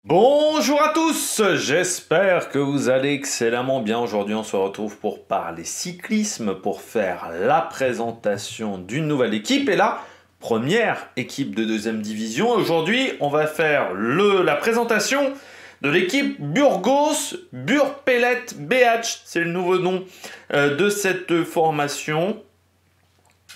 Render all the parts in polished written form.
Bonjour à tous, j'espère que vous allez excellemment bien. Aujourd'hui, on se retrouve pour parler cyclisme, pour faire la présentation d'une nouvelle équipe et la première équipe de deuxième division. Aujourd'hui, on va faire la présentation de l'équipe Burgos, Burpellet BH, c'est le nouveau nom de cette formation.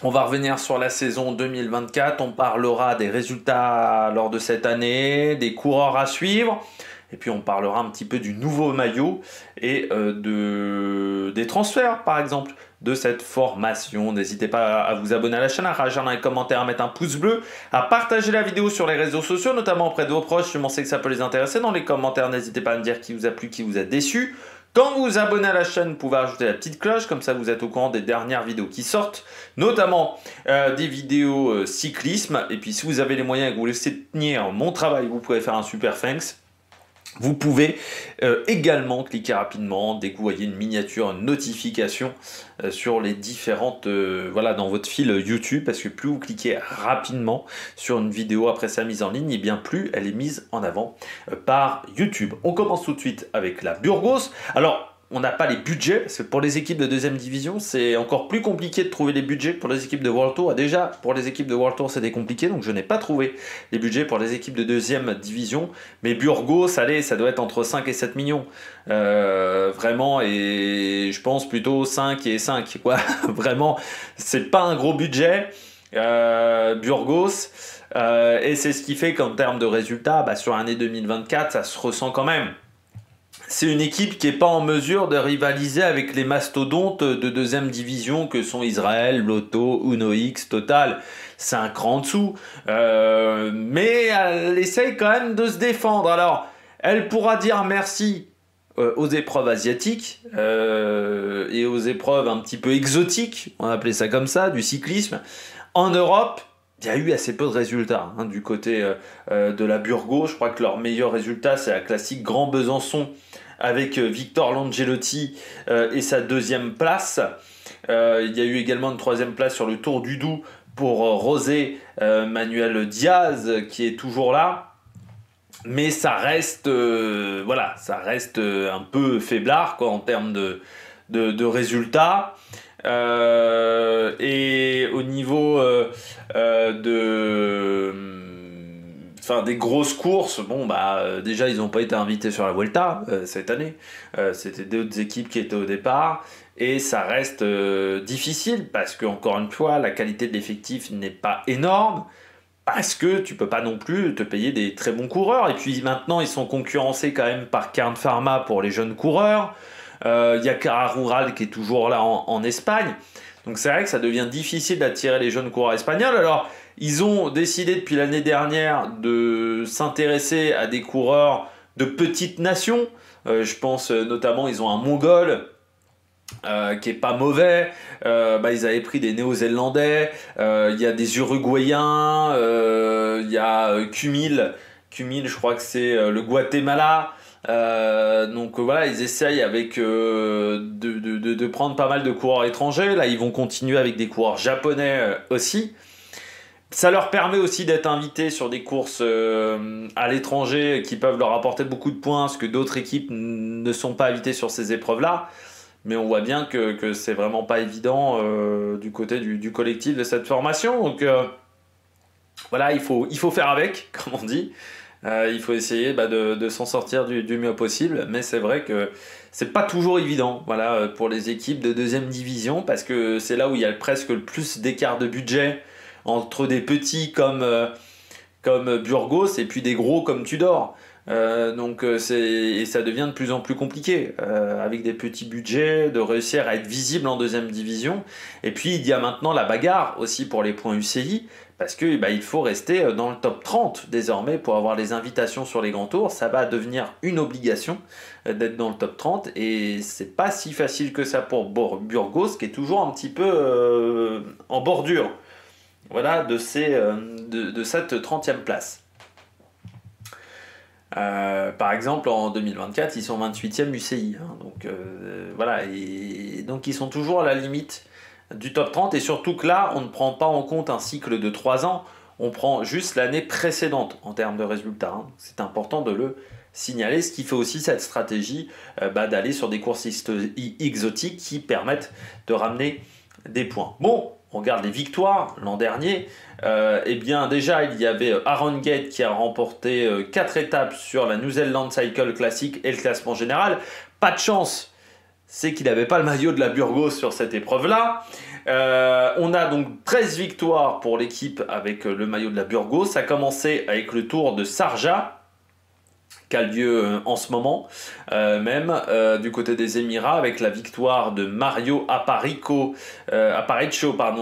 On va revenir sur la saison 2024, on parlera des résultats lors de cette année, des coureurs à suivre, et puis on parlera un petit peu du nouveau maillot et des transferts par exemple de cette formation. N'hésitez pas à vous abonner à la chaîne, à réagir dans les commentaires, à mettre un pouce bleu, à partager la vidéo sur les réseaux sociaux, notamment auprès de vos proches, je sais que ça peut les intéresser. Dans les commentaires, n'hésitez pas à me dire qui vous a plu, qui vous a déçu. Quand vous vous abonnez à la chaîne, vous pouvez ajouter la petite cloche, comme ça vous êtes au courant des dernières vidéos qui sortent, notamment des vidéos cyclisme. Et puis si vous avez les moyens et que vous voulez soutenir mon travail, vous pouvez faire un super thanks. Vous pouvez également cliquer rapidement dès que vous voyez une miniature, une notification sur les différentes, voilà, dans votre fil YouTube, parce que plus vous cliquez rapidement sur une vidéo après sa mise en ligne, et bien plus elle est mise en avant par YouTube. On commence tout de suite avec la Burgos. Alors, on n'a pas les budgets, parce que pour les équipes de deuxième division, c'est encore plus compliqué de trouver les budgets que pour les équipes de World Tour. Déjà, pour les équipes de World Tour, c'était compliqué, donc je n'ai pas trouvé les budgets pour les équipes de deuxième division. Mais Burgos, allez, ça doit être entre 5 et 7 millions. Vraiment, et je pense plutôt 5 et 5, quoi. Vraiment, c'est pas un gros budget, Burgos. Et c'est ce qui fait qu'en termes de résultats, sur l'année 2024, ça se ressent quand même. C'est une équipe qui n'est pas en mesure de rivaliser avec les mastodontes de deuxième division que sont Israël, Lotto, Uno X, Total. C'est un cran en dessous. Mais elle essaye quand même de se défendre. Alors, elle pourra dire merci aux épreuves asiatiques et aux épreuves un petit peu exotiques, on appelait ça comme ça, du cyclisme. En Europe, il y a eu assez peu de résultats du côté de la Burgos. Je crois que leur meilleur résultat, c'est la classique Grand Besançon avec Victor Langelotti et sa deuxième place. Il y a eu également une troisième place sur le Tour du Doubs pour José Manuel Diaz qui est toujours là. Mais ça reste, voilà, ça reste un peu faiblard quoi, en termes de résultats. Et au niveau des grosses courses, déjà ils n'ont pas été invités sur la Vuelta cette année. C'était d'autres équipes qui étaient au départ. Et ça reste difficile parce que, encore une fois, la qualité de l'effectif n'est pas énorme. Parce que tu peux pas non plus te payer des très bons coureurs. Et puis maintenant, ils sont concurrencés quand même par Kern Pharma pour les jeunes coureurs. Il y a Cara Rural qui est toujours là en Espagne. Donc c'est vrai que ça devient difficile d'attirer les jeunes coureurs espagnols. Alors, ils ont décidé depuis l'année dernière de s'intéresser à des coureurs de petites nations. Je pense notamment, ils ont un Mongol qui est pas mauvais. Ils avaient pris des Néo-Zélandais. Il y a des Uruguayens. Il y a Kumil. Kumil, je crois que c'est le Guatemala. Donc voilà, ils essayent avec de prendre pas mal de coureurs étrangers. Là, ils vont continuer avec des coureurs japonais aussi. Ça leur permet aussi d'être invités sur des courses à l'étranger qui peuvent leur apporter beaucoup de points, ce que d'autres équipes ne sont pas invitées sur ces épreuves-là. Mais on voit bien que c'est vraiment pas évident du côté du collectif de cette formation. Donc voilà, il faut faire avec, comme on dit. Il faut essayer de s'en sortir du mieux possible. Mais c'est vrai que c'est pas toujours évident voilà, pour les équipes de deuxième division parce que c'est là où il y a presque le plus d'écart de budget entre des petits comme Burgos et puis des gros comme Tudor. Et ça devient de plus en plus compliqué avec des petits budgets de réussir à être visible en deuxième division. Et puis il y a maintenant la bagarre aussi pour les points UCI parce que il faut rester dans le top 30 désormais pour avoir les invitations sur les grands tours. Ça va devenir une obligation d'être dans le top 30 et c'est pas si facile que ça pour Burgos qui est toujours un petit peu en bordure voilà, de cette 30e place. Par exemple, en 2024, ils sont 28e UCI. Voilà, et donc ils sont toujours à la limite du top 30. Et surtout que là, on ne prend pas en compte un cycle de 3 ans, on prend juste l'année précédente en termes de résultats. C'est important de le signaler, ce qui fait aussi cette stratégie d'aller sur des courses exotiques qui permettent de ramener des points. Bon, on regarde les victoires l'an dernier. Eh bien déjà il y avait Aaron Gate qui a remporté 4 étapes sur la New Zealand Cycle Classic et le classement général. Pas de chance, c'est qu'il n'avait pas le maillot de la Burgos sur cette épreuve-là. On a donc 13 victoires pour l'équipe avec le maillot de la Burgos. Ça a commencé avec le Tour de Sharjah, qui a lieu en ce moment, du côté des Émirats, avec la victoire de Mario Aparicio,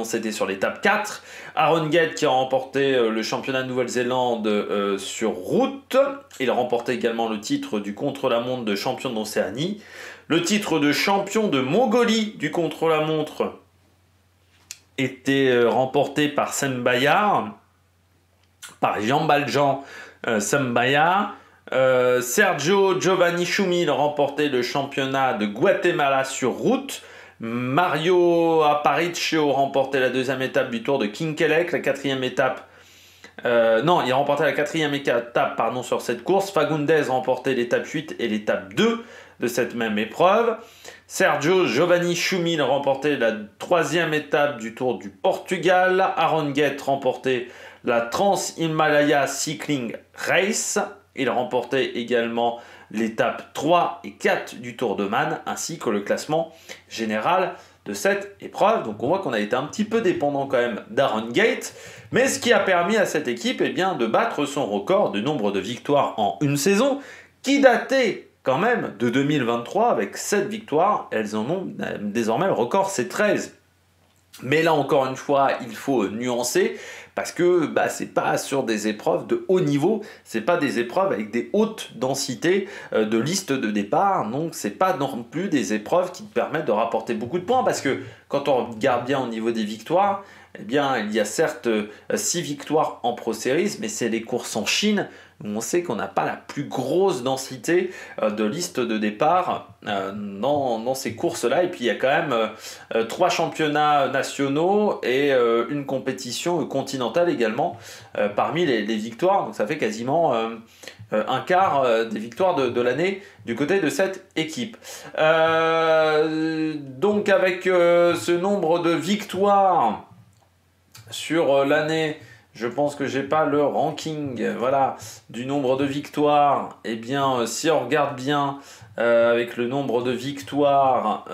c'était sur l'étape 4. Aaron Gate qui a remporté le championnat de Nouvelle-Zélande sur route. Il a remporté également le titre du contre-la-montre de champion d'Océanie. Le titre de champion de Mongolie du contre-la-montre était remporté par Sembayar, par Jean Valjean Sembayar. Sergio Giovanni Schumil remporté le championnat de Guatemala sur route. Mario Aparicio remporté la deuxième étape du Tour de Quinquelec, la quatrième étape. Il a remporté la quatrième étape sur cette course. Fagundes remporté l'étape 8 et l'étape 2 de cette même épreuve. Sergio Giovanni Schumil remporté la troisième étape du Tour du Portugal. Aaron Gate remporté la Trans-Himalaya Cycling Race. Il remportait également l'étape 3 et 4 du Tour d'Oman, ainsi que le classement général de cette épreuve. Donc on voit qu'on a été un petit peu dépendant quand même d'Aaron Gate, mais ce qui a permis à cette équipe de battre son record de nombre de victoires en une saison, qui datait quand même de 2023 avec 7 victoires. Elles en ont désormais, le record c'est 13. Mais là encore une fois, il faut nuancer, parce que c'est pas sur des épreuves de haut niveau, c'est pas des épreuves avec des hautes densités de liste de départ, donc c'est pas non plus des épreuves qui te permettent de rapporter beaucoup de points, parce que quand on regarde bien au niveau des victoires, eh bien il y a certes 6 victoires en Pro Series, mais c'est les courses en Chine, où on sait qu'on n'a pas la plus grosse densité de liste de départ dans ces courses-là. Et puis il y a quand même 3 championnats nationaux et une compétition continentale également parmi les victoires. Donc ça fait quasiment un quart des victoires de l'année du côté de cette équipe. Donc avec ce nombre de victoires sur l'année, je pense que j'ai pas le ranking du nombre de victoires. Eh bien, si on regarde bien avec le nombre de victoires,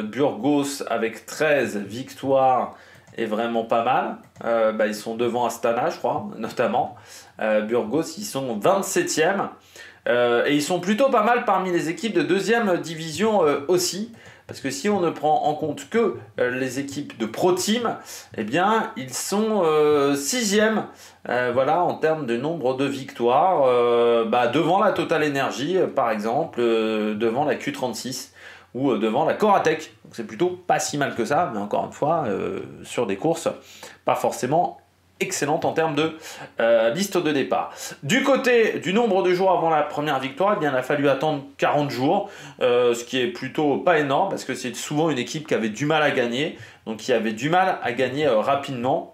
Burgos avec 13 victoires est vraiment pas mal. Ils sont devant Astana, je crois, notamment. Burgos, ils sont 27e. Et ils sont plutôt pas mal parmi les équipes de deuxième division aussi. Parce que si on ne prend en compte que les équipes de Pro Team, eh bien, ils sont 6e en termes de nombre de victoires, devant la Total Energy, par exemple, devant la Q36 ou devant la Coratec. Donc c'est plutôt pas si mal que ça, mais encore une fois, sur des courses pas forcément excellente en termes de liste de départ. Du côté du nombre de jours avant la première victoire, il a fallu attendre 40 jours, ce qui est plutôt pas énorme, parce que c'est souvent une équipe qui avait du mal à gagner, donc qui avait du mal à gagner rapidement.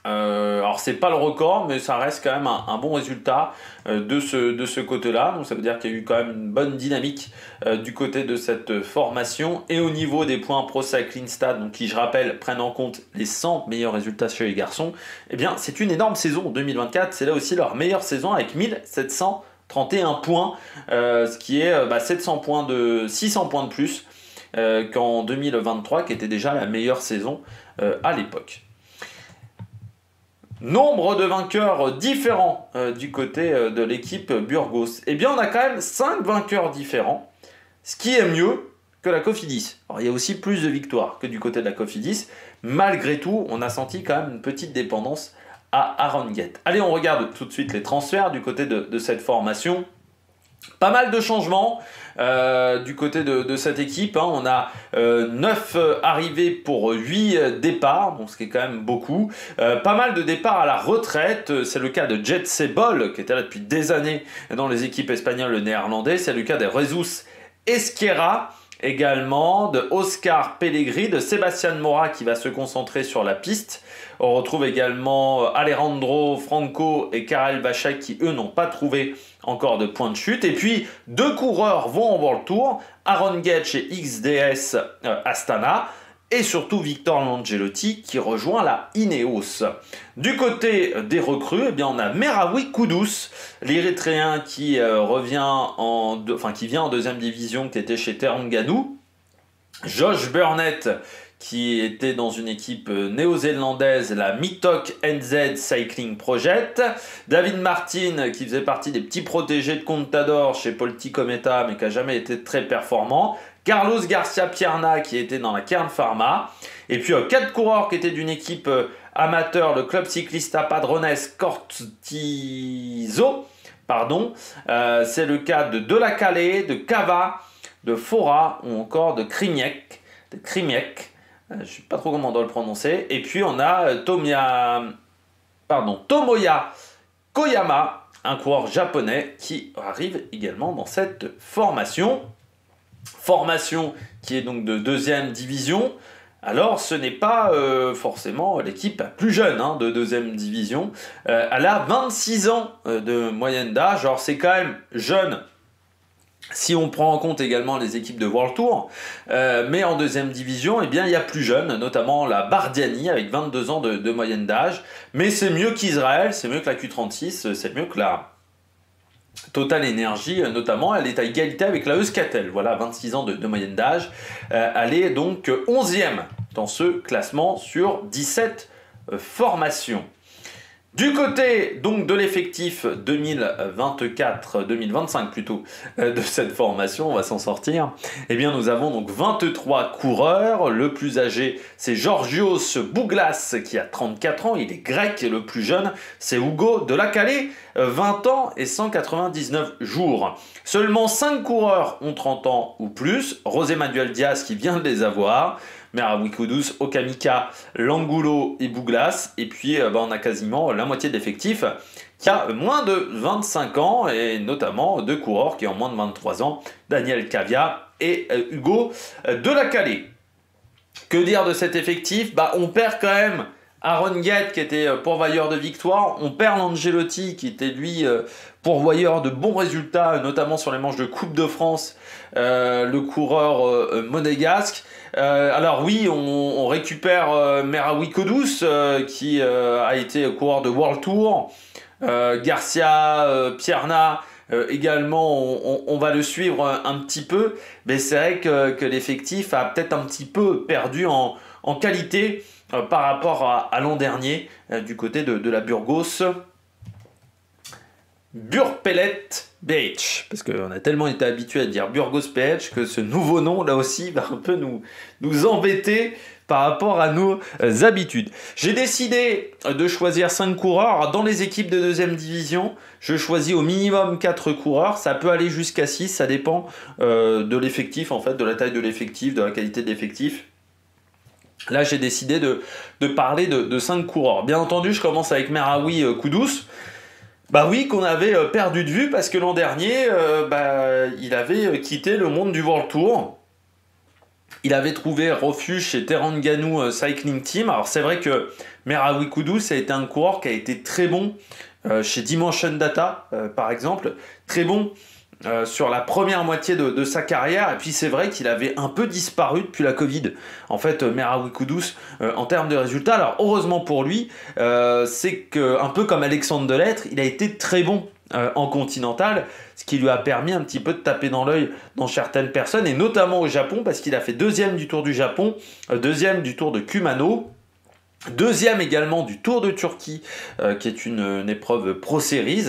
Alors c'est pas le record, mais ça reste quand même un bon résultat de ce côté-là. Donc ça veut dire qu'il y a eu quand même une bonne dynamique du côté de cette formation. Et au niveau des points Pro Cycling Stats, donc qui je rappelle prennent en compte les 100 meilleurs résultats chez les garçons, eh bien c'est une énorme saison 2024. C'est là aussi leur meilleure saison avec 1731 points, ce qui est 600 points de plus qu'en 2023, qui était déjà la meilleure saison à l'époque. Nombre de vainqueurs différents du côté de l'équipe Burgos. Eh bien, on a quand même 5 vainqueurs différents, ce qui est mieux que la Cofidis. Alors, il y a aussi plus de victoires que du côté de la Cofidis. Malgré tout, on a senti quand même une petite dépendance à Aaron Gate. Allez, on regarde tout de suite les transferts du côté de cette formation. Pas mal de changements du côté de cette équipe. On a 9 arrivées pour 8 départs, donc ce qui est quand même beaucoup. Pas mal de départs à la retraite. C'est le cas de Jet Sebol, qui était là depuis des années dans les équipes espagnoles et néerlandaises. C'est le cas de Jesus Esquerra, également de Oscar Pellegrini, de Sébastien Mora qui va se concentrer sur la piste. On retrouve également Alejandro Franco et Karel Vachek qui eux n'ont pas trouvé encore de points de chute. Et puis, 2 coureurs vont en World Tour, Aaron Getch et XDS Astana, et surtout Victor Langelotti qui rejoint la Ineos. Du côté des recrues, eh bien, on a Meraoui Kudus, l'Érythréen qui vient en deuxième division, qui était chez Terengganu. Josh Burnett, qui était dans une équipe néo-zélandaise, la Mitok NZ Cycling Project. David Martin, qui faisait partie des petits protégés de Contador chez Polti Cometa, mais qui n'a jamais été très performant. Carlos Garcia Pierna, qui était dans la Kern Pharma. Et puis 4 coureurs qui étaient d'une équipe amateur, le Club Ciclista Padrones Cortizo. C'est le cas de La Calais, de Cava, de Fora ou encore de Krimiec. Je ne sais pas trop comment on doit le prononcer. Et puis on a Tomoya Koyama, un coureur japonais qui arrive également dans cette formation. Formation qui est donc de 2e division. Alors ce n'est pas forcément l'équipe la plus jeune de 2e division. Elle a 26 ans de moyenne d'âge. Alors c'est quand même jeune si on prend en compte également les équipes de World Tour, mais en 2e division, eh bien, il y a plus jeune, notamment la Bardiani avec 22 ans de moyenne d'âge. Mais c'est mieux qu'Israël, c'est mieux que la Q36, c'est mieux que la Total Energy, notamment. Elle est à égalité avec la Euskaltel, voilà, 26 ans de moyenne d'âge. Elle est donc 11e dans ce classement sur 17 formations. Du côté donc de l'effectif 2024-2025 plutôt de cette formation, on va s'en sortir. Eh bien nous avons donc 23 coureurs. Le plus âgé c'est Georgios Bouglas qui a 34 ans, il est grec. Et le plus jeune c'est Hugo de La Calais, 20 ans et 199 jours. Seulement 5 coureurs ont 30 ans ou plus. José Manuel Diaz qui vient de les avoir. Meraoui Kudus, Okamika, Langulo et Bouglas. Et puis on a quasiment la moitié de l'effectif qui a moins de 25 ans, et notamment 2 coureurs qui ont moins de 23 ans, Daniel Cavia et Hugo de La Calais. Que dire de cet effectif? On perd quand même Aaron Guet qui était pourvoyeur de victoire, on perd Langelotti qui était lui pourvoyeur de bons résultats, notamment sur les manches de Coupe de France, le coureur monégasque. Alors oui, on récupère Meraoui Kudus qui a été coureur de World Tour, Garcia Pierna également, on va le suivre un petit peu, mais c'est vrai que l'effectif a peut-être un petit peu perdu en qualité par rapport à l'an dernier du côté de la Burgos. Burgpellet Beach, parce qu'on a tellement été habitué à dire Burgos Beach que ce nouveau nom là aussi va un peu nous embêter par rapport à nos habitudes. J'ai décidé de choisir 5 coureurs. Dans les équipes de 2e division, je choisis au minimum 4 coureurs. Ça peut aller jusqu'à 6, ça dépend de l'effectif, en fait, de la taille de l'effectif, de la qualité de l'effectif. Là, j'ai décidé de parler de 5 coureurs. Bien entendu, je commence avec Meraoui Kudus. Oui, qu'on avait perdu de vue parce que l'an dernier, il avait quitté le monde du World Tour. Il avait trouvé refuge chez Terengganu Cycling Team. Alors c'est vrai que Meraoui Kudus a été un coureur qui a été très bon chez Dimension Data, par exemple. Très bon sur la première moitié de sa carrière. Et puis c'est vrai qu'il avait un peu disparu depuis la Covid. En fait, Meraoui Kudus, en termes de résultats, alors heureusement pour lui, c'est qu'un peu comme Alexandre Delettre, il a été très bon en continental, ce qui lui a permis un petit peu de taper dans l'œil dans certaines personnes, et notamment au Japon, parce qu'il a fait 2e du Tour du Japon, 2e du Tour de Kumano, 2e également du Tour de Turquie, qui est une épreuve Pro Series,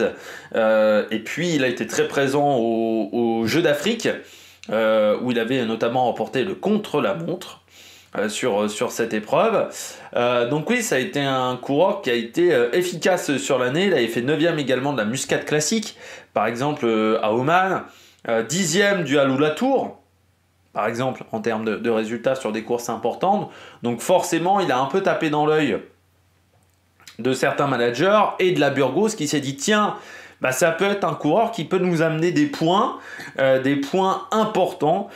et puis il a été très présent aux Jeux d'Afrique, où il avait notamment remporté le contre-la-montre sur cette épreuve. Donc oui, ça a été un coureur qui a été efficace sur l'année. Il avait fait 9e également de la Muscat Classique, par exemple à Oman, 10e du Alula Tour, par exemple, en termes de résultats sur des courses importantes. Donc forcément, il a un peu tapé dans l'œil de certains managers et de la Burgos qui s'est dit, tiens, ça peut être un coureur qui peut nous amener des points importants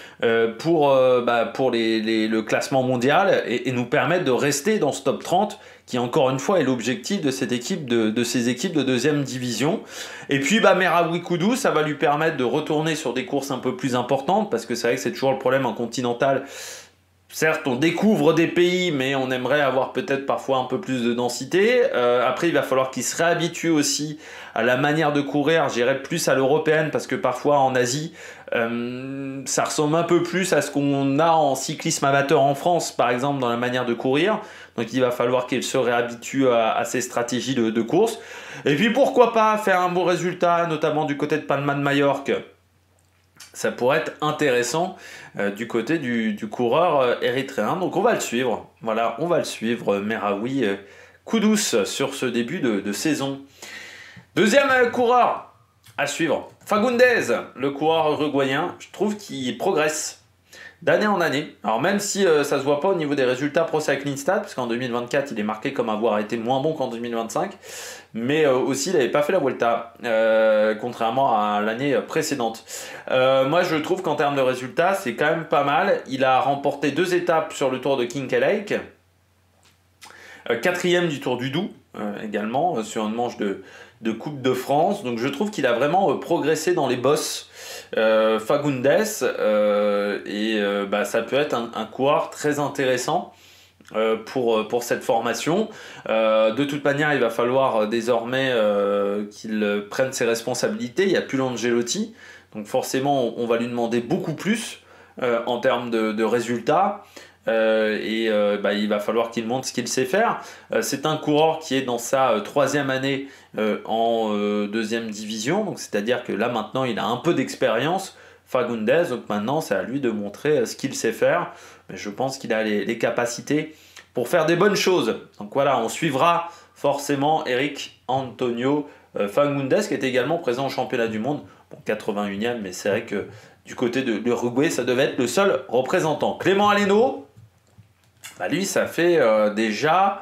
pour le classement mondial et nous permettre de rester dans ce top 30 qui encore une fois est l'objectif de cette équipe, de ces équipes de deuxième division. Et puis Meraoui Koudou, ça va lui permettre de retourner sur des courses un peu plus importantes, parce que c'est vrai que c'est toujours le problème en continental. Certes, on découvre des pays, mais on aimerait avoir peut-être parfois un peu plus de densité. Après, il va falloir qu'il se réhabitue aussi à la manière de courir. J'irais plus à l'européenne, parce que parfois en Asie, ça ressemble un peu plus à ce qu'on a en cyclisme amateur en France, par exemple, dans la manière de courir. Donc il va falloir qu'il se réhabitue à ces stratégies de course. Et puis pourquoi pas faire un bon résultat, notamment du côté de Palma de Majorque. Ça pourrait être intéressant du côté du coureur érythréen. Donc on va le suivre. Voilà, on va le suivre, Meraoui Koudous, sur ce début de saison. Deuxième coureur à suivre, Fagundes, le coureur uruguayen. Je trouve qu'il progresse d'année en année. Alors même si ça se voit pas au niveau des résultats Pro Cycling Stats, parce qu'en 2024 il est marqué comme avoir été moins bon qu'en 2025, mais aussi il n'avait pas fait la Vuelta, contrairement à l'année précédente. Moi je trouve qu'en termes de résultats c'est quand même pas mal. Il a remporté 2 étapes sur le Tour de Kinkel Lake, 4e du Tour du Doubs également, sur une manche de Coupe de France. Donc je trouve qu'il a vraiment progressé dans les bosses, Fagundes, et ça peut être un coureur très intéressant pour cette formation. De toute manière, il va falloir désormais qu'il prenne ses responsabilités. Il n'y a plus l'Angelotti, donc forcément on va lui demander beaucoup plus en termes de résultats. Il va falloir qu'il montre ce qu'il sait faire. C'est un coureur qui est dans sa 3e année en 2e division, donc c'est-à-dire que là maintenant il a un peu d'expérience, Fagundes, donc maintenant c'est à lui de montrer ce qu'il sait faire. Mais je pense qu'il a les capacités pour faire des bonnes choses. Donc voilà, on suivra forcément Eric Antonio Fagundes, qui est également présent au championnat du monde, bon, 81e, mais c'est vrai que du côté de l'Uruguay, ça devait être le seul représentant. Clément Aleno, lui, ça fait déjà...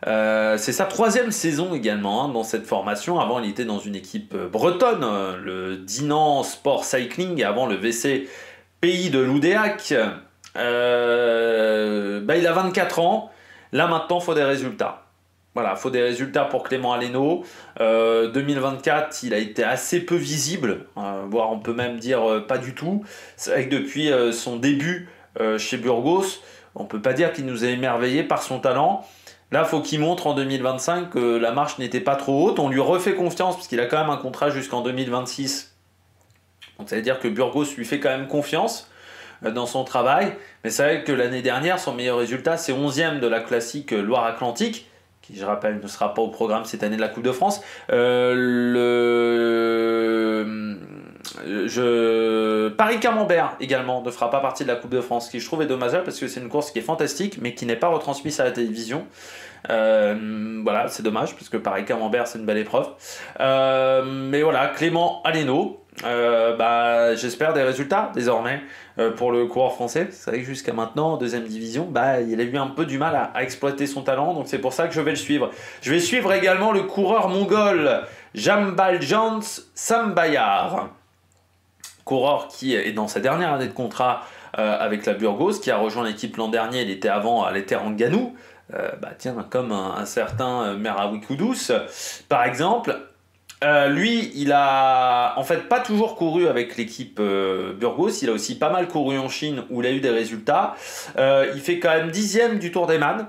c'est sa 3e saison également dans cette formation. Avant, il était dans une équipe bretonne, le Dinan Sport Cycling, et avant le VC Pays de Loudéac. Il a 24 ans. Là, maintenant, il faut des résultats. Voilà, il faut des résultats pour Clément Aleno. 2024, il a été assez peu visible, voire on peut même dire pas du tout. C'est vrai que depuis son début chez Burgos, on ne peut pas dire qu'il nous a émerveillés par son talent. Là, il faut qu'il montre en 2025 que la marche n'était pas trop haute. On lui refait confiance parce qu'il a quand même un contrat jusqu'en 2026. Donc ça veut dire que Burgos lui fait quand même confiance dans son travail. Mais c'est vrai que l'année dernière, son meilleur résultat, c'est 11e de la classique Loire-Atlantique, qui, je rappelle, ne sera pas au programme cette année de la Coupe de France. Paris-Camembert également ne fera pas partie de la Coupe de France, ce qui je trouve est dommageable parce que c'est une course qui est fantastique mais qui n'est pas retransmise à la télévision. Voilà, c'est dommage parce que Paris-Camembert c'est une belle épreuve. Mais voilà, Clément Aleno, j'espère des résultats désormais pour le coureur français. C'est vrai que jusqu'à maintenant en 2e division, il a eu un peu du mal à exploiter son talent, donc c'est pour ça que je vais le suivre. Je vais suivre également le coureur mongol Jambaljans Sambayar, coureur qui est dans sa dernière année de contrat avec la Burgos, qui a rejoint l'équipe l'an dernier. Il était avant à l'Eteranganou, comme un certain Meraoui Koudous par exemple. Lui, il a en fait pas toujours couru avec l'équipe Burgos, il a aussi pas mal couru en Chine où il a eu des résultats. Il fait quand même 10e du Tour d'Eman,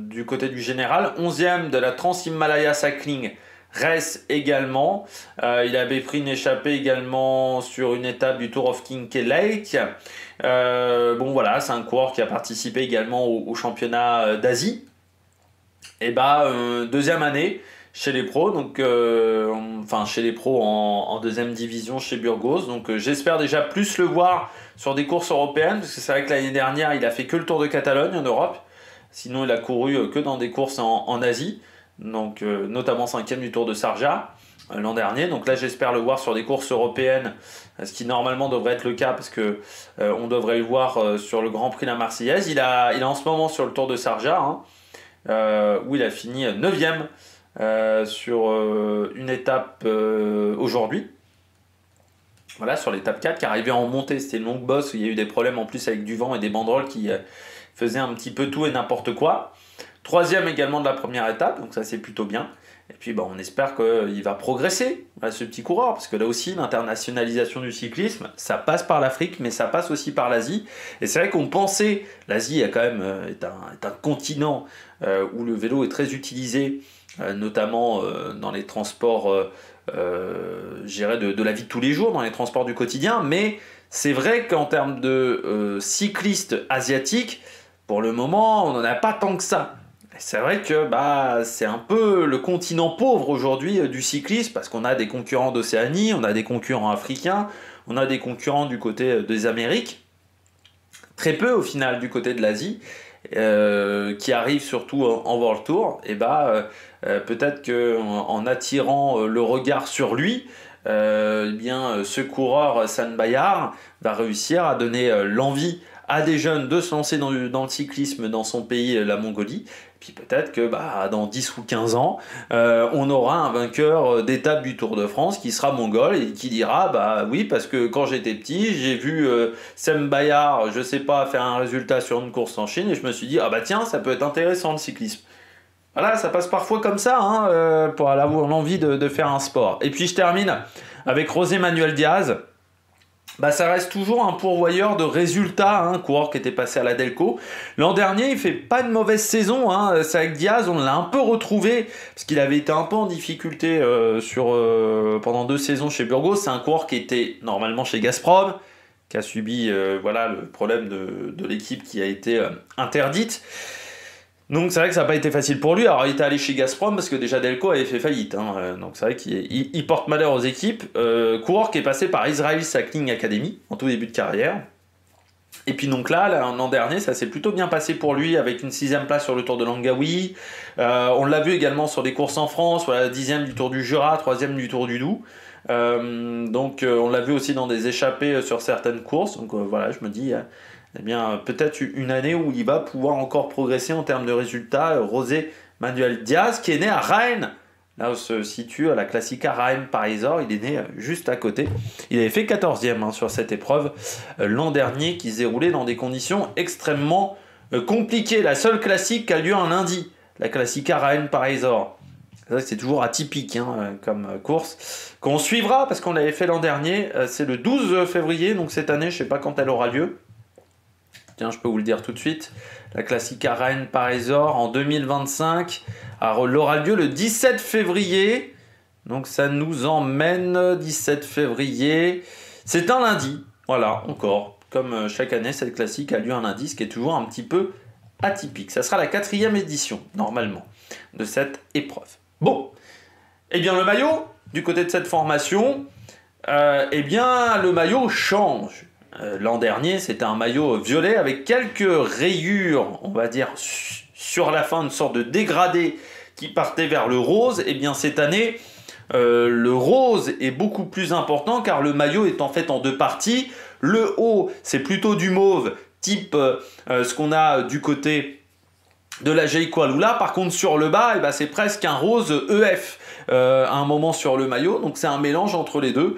du côté du général, 11e de la Trans-Himalaya Cycling Race également. Il avait pris une échappée également sur une étape du Tour of Kinkel Lake. Voilà, c'est un coureur qui a participé également au championnat d'Asie. Et 2e année chez les pros, donc chez les pros en 2e division chez Burgos. Donc j'espère déjà plus le voir sur des courses européennes, parce que c'est vrai que l'année dernière il a fait que le Tour de Catalogne en Europe, sinon il a couru que dans des courses en Asie, donc notamment 5e du Tour de Sharjah l'an dernier. Donc là j'espère le voir sur des courses européennes, ce qui normalement devrait être le cas, parce que on devrait le voir sur le Grand Prix La Marseillaise. Il est en ce moment sur le Tour de Sharjah, où il a fini 9e sur une étape aujourd'hui. Voilà, sur l'étape 4 qui arrivait en montée. C'était une longue bosse où il y a eu des problèmes en plus avec du vent et des banderoles qui faisaient un petit peu tout et n'importe quoi. 3e également de la première étape, donc ça c'est plutôt bien. Et puis on espère qu'il va progresser, ce petit coureur, parce que là aussi l'internationalisation du cyclisme, ça passe par l'Afrique, mais ça passe aussi par l'Asie. Et c'est vrai qu'on pensait, l'Asie est un continent où le vélo est très utilisé, notamment dans les transports, de la vie de tous les jours, dans les transports du quotidien, mais c'est vrai qu'en termes de cyclistes asiatiques, pour le moment, on n'en a pas tant que ça. C'est vrai que c'est un peu le continent pauvre aujourd'hui du cyclisme, parce qu'on a des concurrents d'Océanie, on a des concurrents africains, on a des concurrents du côté des Amériques, très peu au final du côté de l'Asie, qui arrivent surtout en World Tour. Et peut-être qu'en attirant le regard sur lui, ce coureur Sam Bayar va réussir à donner l'envie à des jeunes de se lancer dans le cyclisme dans son pays, la Mongolie. Puis peut-être que dans 10 ou 15 ans, on aura un vainqueur d'étape du Tour de France qui sera mongol et qui dira oui, parce que quand j'étais petit, j'ai vu Sam Bayar, je sais pas, faire un résultat sur une course en Chine et je me suis dit tiens, ça peut être intéressant le cyclisme. Voilà, ça passe parfois comme ça pour avoir l'envie de faire un sport. Et puis je termine avec José Manuel Diaz. Ça reste toujours un pourvoyeur de résultats, un coureur qui était passé à la Delco. L'an dernier, il fait pas une mauvaise saison. C'est avec Diaz, on l'a un peu retrouvé, parce qu'il avait été un peu en difficulté pendant 2 saisons chez Burgos. C'est un coureur qui était normalement chez Gazprom, qui a subi le problème de l'équipe qui a été interdite. Donc c'est vrai que ça n'a pas été facile pour lui. Alors il était allé chez Gazprom parce que déjà Delco avait fait faillite. Donc c'est vrai qu'il porte malheur aux équipes. Coureur qui est passé par Israel Cycling Academy en tout début de carrière. Et puis donc là l'an dernier, ça s'est plutôt bien passé pour lui avec une 6e place sur le Tour de Langawi. On l'a vu également sur des courses en France, 10e du Tour du Jura, 3e du Tour du Doubs. On l'a vu aussi dans des échappées sur certaines courses. Donc je me dis... peut-être une année où il va pouvoir encore progresser en termes de résultats. José Manuel Diaz, qui est né à Rennes, là où se situe la Classica Rennes-Parisor, il est né juste à côté. Il avait fait 14e sur cette épreuve l'an dernier, qui se déroulait dans des conditions extrêmement compliquées. La seule classique qui a lieu un lundi, la Classica Rennes-Parisor. C'est toujours atypique comme course, qu'on suivra parce qu'on l'avait fait l'an dernier. C'est le 12 février, donc cette année, je ne sais pas quand elle aura lieu. Tiens, je peux vous le dire tout de suite. La Classica Rennes-Parisor en 2025. Alors, elle aura lieu le 17 février. Donc, ça nous emmène 17 février. C'est un lundi. Voilà, encore. Comme chaque année, cette classique a lieu un lundi, ce qui est toujours un petit peu atypique. Ça sera la 4e édition, normalement, de cette épreuve. Bon. Eh bien, le maillot, du côté de cette formation, le maillot change. L'an dernier, c'était un maillot violet avec quelques rayures, on va dire, sur la fin, une sorte de dégradé qui partait vers le rose. Et bien cette année, le rose est beaucoup plus important car le maillot est en fait en 2 parties. Le haut, c'est plutôt du mauve, type ce qu'on a du côté de la Jayqualula. Par contre, sur le bas, c'est presque un rose EF. À un moment sur le maillot, donc c'est un mélange entre les deux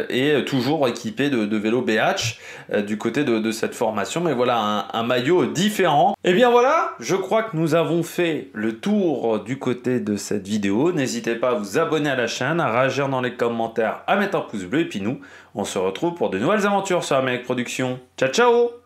et toujours équipé de vélo BH du côté de cette formation, mais voilà un maillot différent. Et bien voilà, je crois que nous avons fait le tour du côté de cette vidéo. N'hésitez pas à vous abonner à la chaîne, à réagir dans les commentaires, à mettre un pouce bleu et puis nous, on se retrouve pour de nouvelles aventures sur Amérique Production. Ciao ciao.